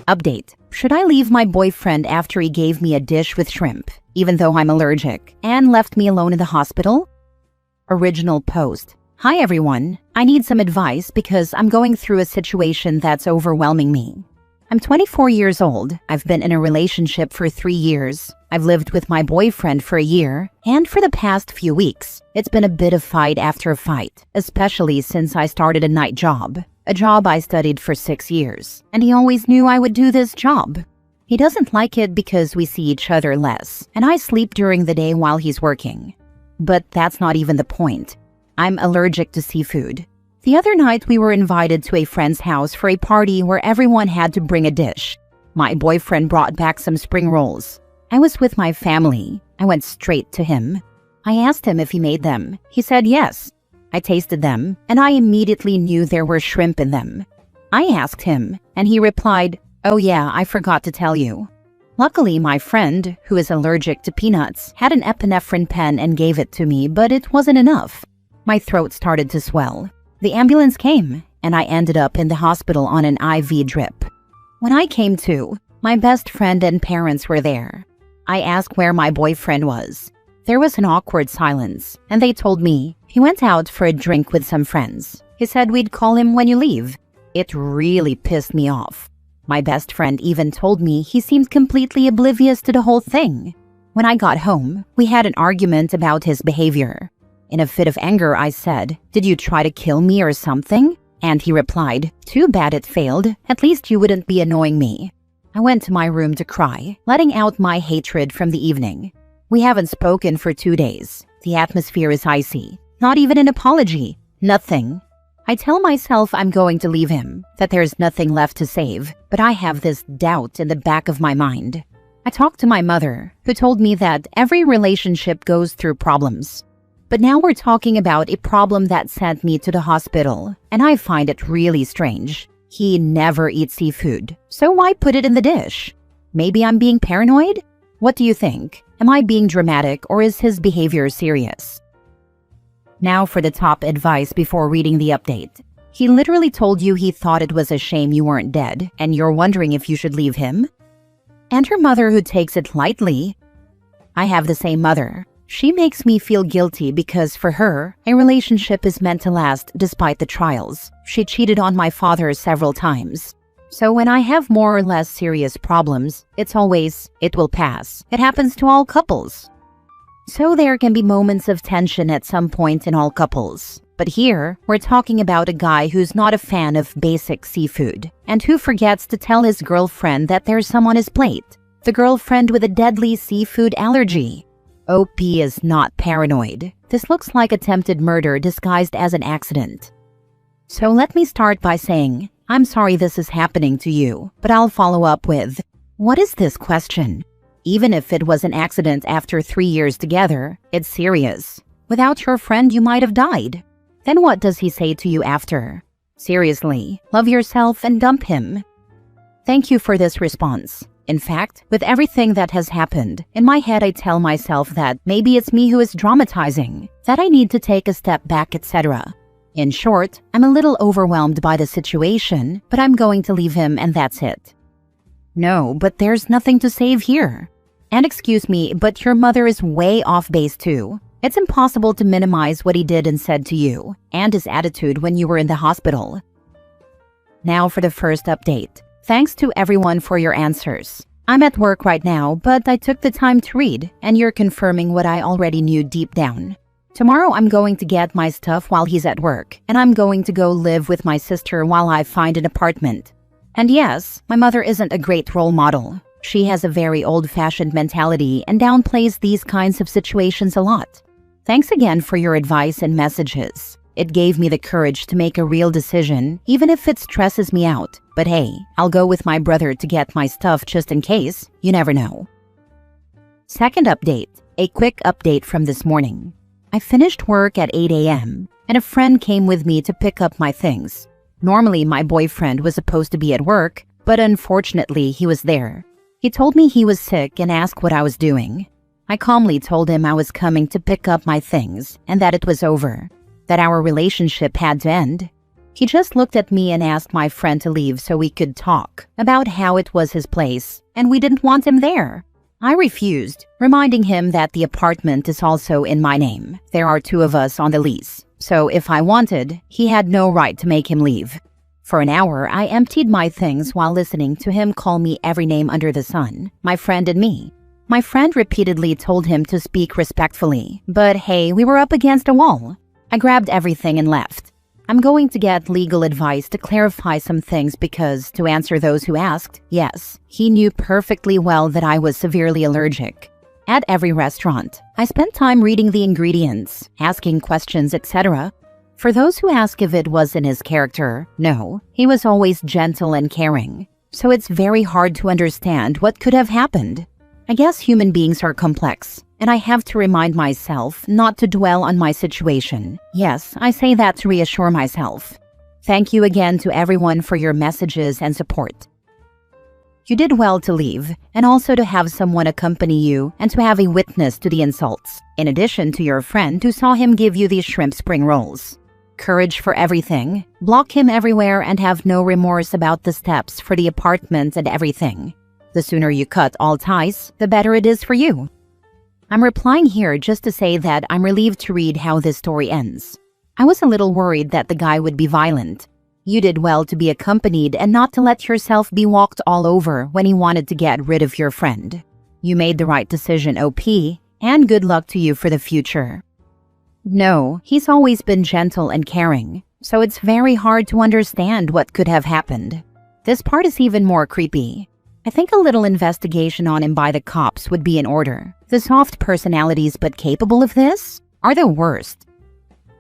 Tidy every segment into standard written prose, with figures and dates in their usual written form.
Update. Should I leave my boyfriend after he gave me a dish with shrimp, even though I'm allergic, and left me alone in the hospital? Original post. Hi everyone. I need some advice because I'm going through a situation that's overwhelming me. I'm 24 years old. I've been in a relationship for 3 years. I've lived with my boyfriend for a year, and for the past few weeks, it's been a bit of fight after fight, especially since I started a night job, a job I studied for 6 years, and he always knew I would do this job. He doesn't like it because we see each other less, and I sleep during the day while he's working. But that's not even the point. I'm allergic to seafood. The other night, we were invited to a friend's house for a party where everyone had to bring a dish. My boyfriend brought back some spring rolls. I was with my family. I went straight to him. I asked him if he made them. He said yes. I tasted them, and I immediately knew there were shrimp in them. I asked him, and he replied, "Oh yeah, I forgot to tell you." Luckily, my friend, who is allergic to peanuts, had an epinephrine pen and gave it to me, but it wasn't enough. My throat started to swell. The ambulance came, and I ended up in the hospital on an IV drip. When I came to, my best friend and parents were there. I asked where my boyfriend was. There was an awkward silence, and they told me he went out for a drink with some friends. He said we'd call him when you leave. It really pissed me off. My best friend even told me he seemed completely oblivious to the whole thing. When I got home, we had an argument about his behavior. In a fit of anger, I said, "Did you try to kill me or something?" And he replied, "Too bad it failed. At least you wouldn't be annoying me." I went to my room to cry, letting out my hatred from the evening. We haven't spoken for 2 days. The atmosphere is icy. Not even an apology. Nothing. I tell myself I'm going to leave him, that there's nothing left to save, but I have this doubt in the back of my mind. I talked to my mother, who told me that every relationship goes through problems. But now we're talking about a problem that sent me to the hospital, and I find it really strange. He never eats seafood, so why put it in the dish? Maybe I'm being paranoid? What do you think? Am I being dramatic, or is his behavior serious? Now for the top advice before reading the update. He literally told you he thought it was a shame you weren't dead, and you're wondering if you should leave him? And her mother who takes it lightly? I have the same mother. She makes me feel guilty because for her, a relationship is meant to last despite the trials. She cheated on my father several times. So when I have more or less serious problems, it's always, "It will pass." It happens to all couples. So there can be moments of tension at some point in all couples. But here, we're talking about a guy who's not a fan of basic seafood and who forgets to tell his girlfriend that there's some on his plate. The girlfriend with a deadly seafood allergy. OP is not paranoid. This looks like attempted murder disguised as an accident. So let me start by saying, I'm sorry this is happening to you, but I'll follow up with, what is this question? Even if it was an accident after 3 years together, it's serious. Without your friend, you might have died. Then what does he say to you after? Seriously, love yourself and dump him. Thank you for this response. In fact, with everything that has happened, in my head I tell myself that maybe it's me who is dramatizing, that I need to take a step back, etc. In short, I'm a little overwhelmed by the situation, but I'm going to leave him and that's it. No, but there's nothing to save here. And excuse me, but your mother is way off base too. It's impossible to minimize what he did and said to you, and his attitude when you were in the hospital. Now for the first update. Thanks to everyone for your answers. I'm at work right now, but I took the time to read, and you're confirming what I already knew deep down. Tomorrow I'm going to get my stuff while he's at work, and I'm going to go live with my sister while I find an apartment. And yes, my mother isn't a great role model. She has a very old-fashioned mentality and downplays these kinds of situations a lot. Thanks again for your advice and messages. It gave me the courage to make a real decision, even if it stresses me out. But hey, I'll go with my brother to get my stuff just in case. You never know. Second update. A quick update from this morning. I finished work at 8 a.m. and a friend came with me to pick up my things. Normally, my boyfriend was supposed to be at work, but unfortunately, he was there. He told me he was sick and asked what I was doing. I calmly told him I was coming to pick up my things and that it was over, that our relationship had to end. He just looked at me and asked my friend to leave so we could talk about how it was his place and we didn't want him there. I refused, reminding him that the apartment is also in my name. There are 2 of us on the lease, so if I wanted, he had no right to make him leave. For an hour, I emptied my things while listening to him call me every name under the sun, my friend and me. My friend repeatedly told him to speak respectfully, but hey, we were up against a wall. I grabbed everything and left. I'm going to get legal advice to clarify some things because, to answer those who asked, yes, he knew perfectly well that I was severely allergic. At every restaurant, I spent time reading the ingredients, asking questions, etc. For those who ask if it was in his character, no, he was always gentle and caring. So it's very hard to understand what could have happened. I guess human beings are complex, and I have to remind myself not to dwell on my situation. Yes, I say that to reassure myself. Thank you again to everyone for your messages and support. You did well to leave, and also to have someone accompany you and to have a witness to the insults, in addition to your friend who saw him give you these shrimp spring rolls. Courage for everything, block him everywhere and have no remorse about the steps for the apartment and everything. The sooner you cut all ties, the better it is for you. I'm replying here just to say that I'm relieved to read how this story ends. I was a little worried that the guy would be violent. You did well to be accompanied and not to let yourself be walked all over when he wanted to get rid of your friend. You made the right decision, OP, and good luck to you for the future. No, he's always been gentle and caring, so it's very hard to understand what could have happened. This part is even more creepy. I think a little investigation on him by the cops would be in order. The soft personalities but capable of this are the worst.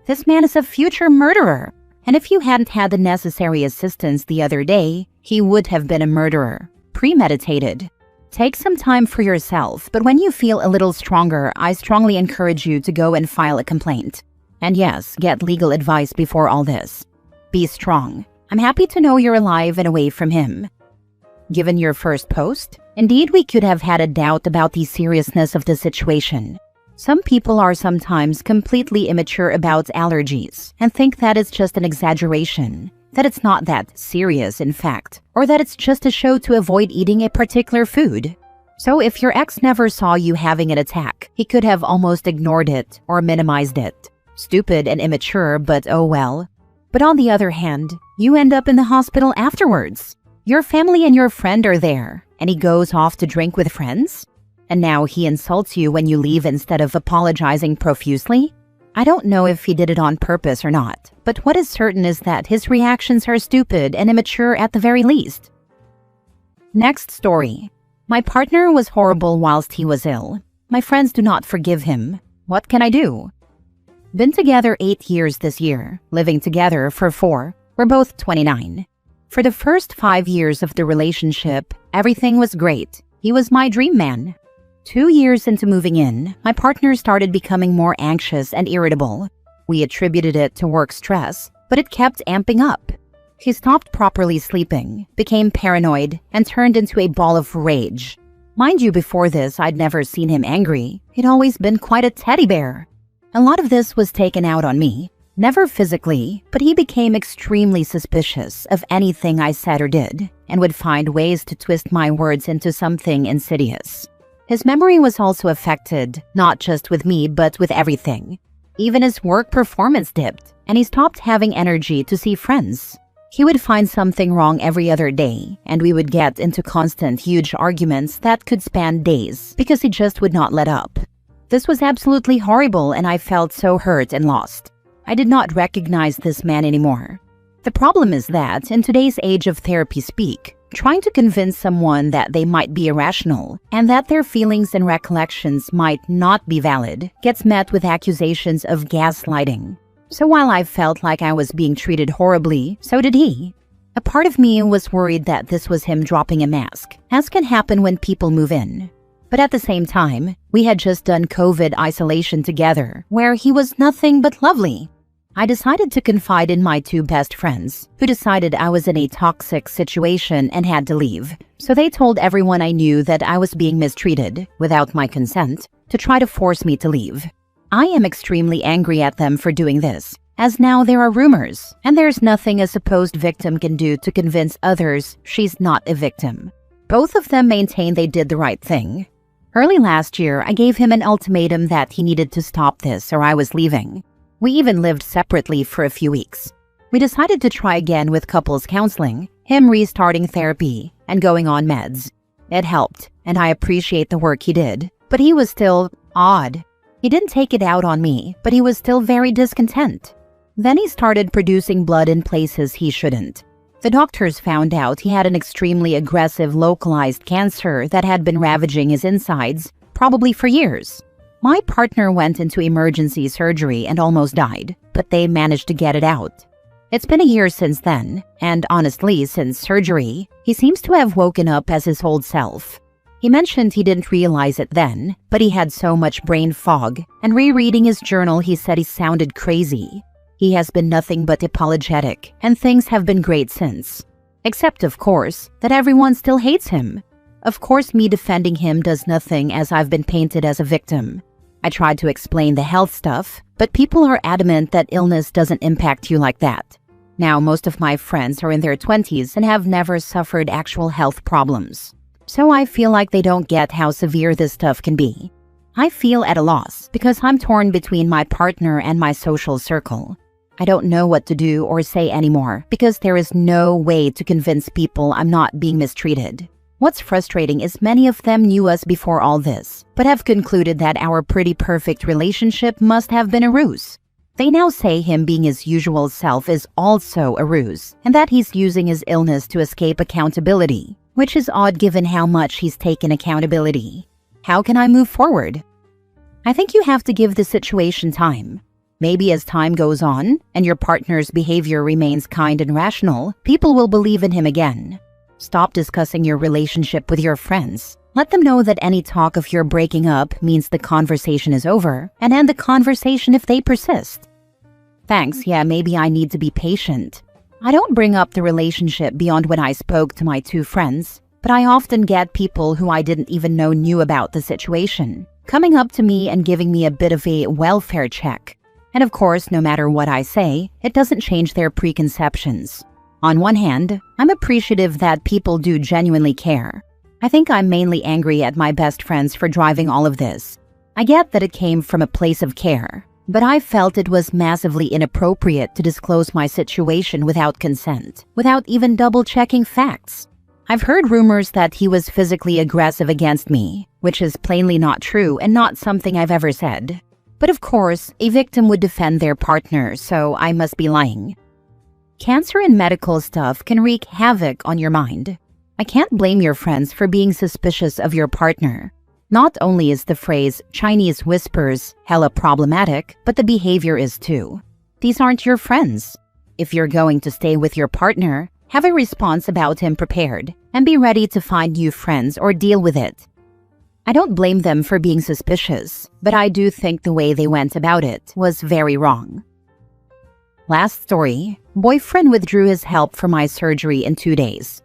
This man is a future murderer, and if you hadn't had the necessary assistance the other day, he would have been a murderer. Premeditated. Take some time for yourself, but when you feel a little stronger, I strongly encourage you to go and file a complaint. And yes, get legal advice before all this. Be strong. I'm happy to know you're alive and away from him. Given your first post, indeed we could have had a doubt about the seriousness of the situation. Some people are sometimes completely immature about allergies and think that it's just an exaggeration, that it's not that serious in fact, or that it's just a show to avoid eating a particular food. So if your ex never saw you having an attack, he could have almost ignored it or minimized it. Stupid and immature, but oh well. But on the other hand, you end up in the hospital afterwards. Your family and your friend are there, and he goes off to drink with friends? And now he insults you when you leave instead of apologizing profusely? I don't know if he did it on purpose or not, but what is certain is that his reactions are stupid and immature at the very least. Next story. My partner was horrible whilst he was ill. My friends do not forgive him. What can I do? Been together 8 years this year, living together for 4. We're both 29. For the first 5 years of the relationship, everything was great. He was my dream man. 2 years into moving in, my partner started becoming more anxious and irritable. We attributed it to work stress, but it kept amping up. He stopped properly sleeping, became paranoid, and turned into a ball of rage. Mind you, before this, I'd never seen him angry. He'd always been quite a teddy bear. A lot of this was taken out on me. Never physically, but he became extremely suspicious of anything I said or did, and would find ways to twist my words into something insidious. His memory was also affected, not just with me, but with everything. Even his work performance dipped, and he stopped having energy to see friends. He would find something wrong every other day, and we would get into constant, huge arguments that could span days, because he just would not let up. This was absolutely horrible, and I felt so hurt and lost. I did not recognize this man anymore. The problem is that, in today's age of therapy speak, trying to convince someone that they might be irrational and that their feelings and recollections might not be valid gets met with accusations of gaslighting. So while I felt like I was being treated horribly, so did he. A part of me was worried that this was him dropping a mask, as can happen when people move in. But at the same time, we had just done COVID isolation together, where he was nothing but lovely. I decided to confide in my 2 best friends, who decided I was in a toxic situation and had to leave. So they told everyone I knew that I was being mistreated, without my consent, to try to force me to leave. I am extremely angry at them for doing this. as now there are rumors, and there's nothing a supposed victim can do to convince others she's not a victim. Both of them maintain they did the right thing. Early last year, I gave him an ultimatum that he needed to stop this or I was leaving. We even lived separately for a few weeks. We decided to try again with couples counseling, him restarting therapy and going on meds. It helped, and I appreciate the work he did, but he was still odd. He didn't take it out on me, but he was still very discontent. Then he started producing blood in places he shouldn't. The doctors found out he had an extremely aggressive localized cancer that had been ravaging his insides, probably for years. My partner went into emergency surgery and almost died, but they managed to get it out. It's been a year since then, and honestly, since surgery, he seems to have woken up as his old self. He mentioned he didn't realize it then, but he had so much brain fog, and rereading his journal he said he sounded crazy. He has been nothing but apologetic, and things have been great since. Except, of course, that everyone still hates him. Of course, me defending him does nothing as I've been painted as a victim. I tried to explain the health stuff, but people are adamant that illness doesn't impact you like that. Now, most of my friends are in their 20s and have never suffered actual health problems. So I feel like they don't get how severe this stuff can be. I feel at a loss because I'm torn between my partner and my social circle. I don't know what to do or say anymore because there is no way to convince people I'm not being mistreated. What's frustrating is many of them knew us before all this, but have concluded that our pretty perfect relationship must have been a ruse. They now say him being his usual self is also a ruse, and that he's using his illness to escape accountability, which is odd given how much he's taken accountability. How can I move forward? I think you have to give the situation time. Maybe as time goes on, and your partner's behavior remains kind and rational, people will believe in him again. Stop discussing your relationship with your friends. Let them know that any talk of your breaking up means the conversation is over, and end the conversation if they persist. Thanks, yeah, maybe I need to be patient. I don't bring up the relationship beyond when I spoke to my two friends, but I often get people who I didn't even know knew about the situation, coming up to me and giving me a bit of a welfare check. And of course, no matter what I say, it doesn't change their preconceptions. On one hand, I'm appreciative that people do genuinely care. I think I'm mainly angry at my best friends for driving all of this. I get that it came from a place of care, but I felt it was massively inappropriate to disclose my situation without consent, without even double-checking facts. I've heard rumors that he was physically aggressive against me, which is plainly not true and not something I've ever said. But of course, a victim would defend their partner, so I must be lying. Cancer and medical stuff can wreak havoc on your mind. I can't blame your friends for being suspicious of your partner. Not only is the phrase Chinese whispers hella problematic, but the behavior is too. These aren't your friends. If you're going to stay with your partner, have a response about him prepared, and be ready to find new friends or deal with it. I don't blame them for being suspicious, but I do think the way they went about it was very wrong. Last story, boyfriend withdrew his help for my surgery in 2 days.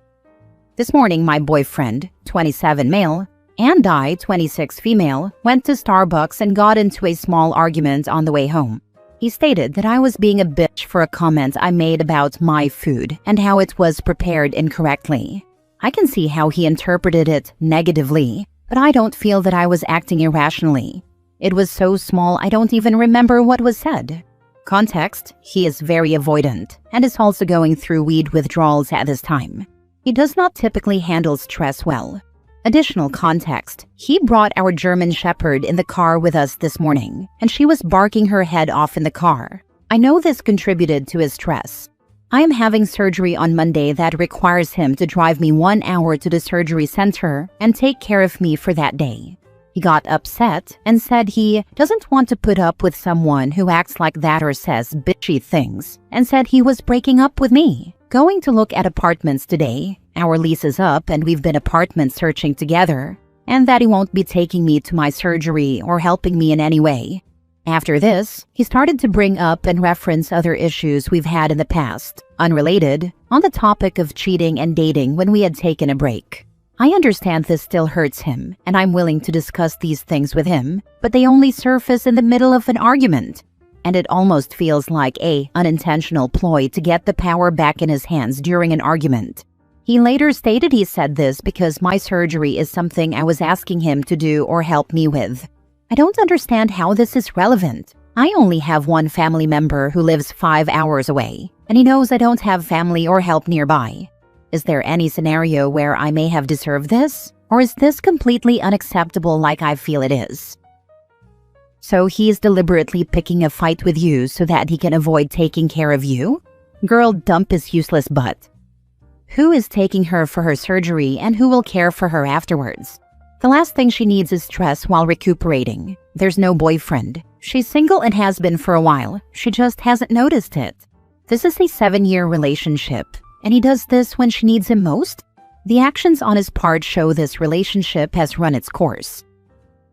This morning, my boyfriend, 27 male, and I, 26 female, went to Starbucks and got into a small argument on the way home. He stated that I was being a bitch for a comment I made about my food and how it was prepared incorrectly. I can see how he interpreted it negatively, but I don't feel that I was acting irrationally. It was so small I don't even remember what was said. Context, he is very avoidant and is also going through weed withdrawals at this time. He does not typically handle stress well. Additional context, he brought our German Shepherd in the car with us this morning, and she was barking her head off in the car. I know this contributed to his stress. I am having surgery on Monday that requires him to drive me 1 hour to the surgery center and take care of me for that day. He got upset and said he doesn't want to put up with someone who acts like that or says bitchy things, and said he was breaking up with me. Going to look at apartments today. Our lease is up and we've been apartment searching together, and that he won't be taking me to my surgery or helping me in any way. After this, he started to bring up and reference other issues we've had in the past, unrelated, on the topic of cheating and dating when we had taken a break. I understand this still hurts him, and I'm willing to discuss these things with him, but they only surface in the middle of an argument. and it almost feels like an unintentional ploy to get the power back in his hands during an argument. He later stated he said this because my surgery is something I was asking him to do or help me with. I don't understand how this is relevant. I only have one family member who lives 5 hours away, and he knows I don't have family or help nearby. Is there any scenario where I may have deserved this? Or is this completely unacceptable like I feel it is? So he's deliberately picking a fight with you so that he can avoid taking care of you? Girl, dump his useless butt. Who is taking her for her surgery and who will care for her afterwards? The last thing she needs is stress while recuperating. There's no boyfriend. She's single and has been for a while. She just hasn't noticed it. This is a 7-year relationship, and he does this when she needs him most? The actions on his part show this relationship has run its course.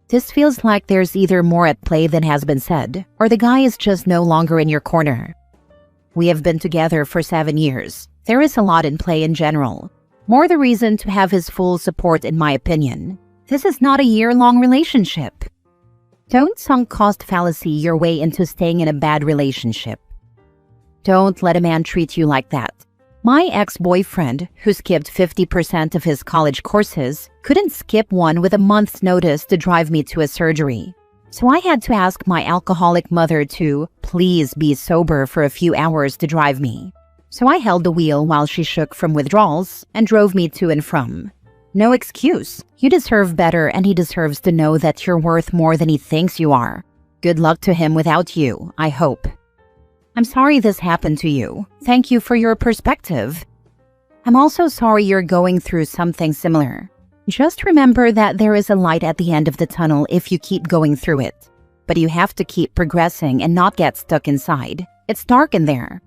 This feels like there's either more at play than has been said, or the guy is just no longer in your corner. We have been together for 7 years. There is a lot in play in general. More the reason to have his full support in my opinion. This is not a year-long relationship. Don't sunk cost fallacy your way into staying in a bad relationship. Don't let a man treat you like that. My ex-boyfriend, who skipped 50% of his college courses, couldn't skip one with a month's notice to drive me to a surgery. So I had to ask my alcoholic mother to please be sober for a few hours to drive me. So I held the wheel while she shook from withdrawals and drove me to and from. No excuse. You deserve better, and he deserves to know that you're worth more than he thinks you are. Good luck to him without you, I hope. I'm sorry this happened to you. Thank you for your perspective. I'm also sorry you're going through something similar. Just remember that there is a light at the end of the tunnel if you keep going through it. But you have to keep progressing and not get stuck inside. It's dark in there.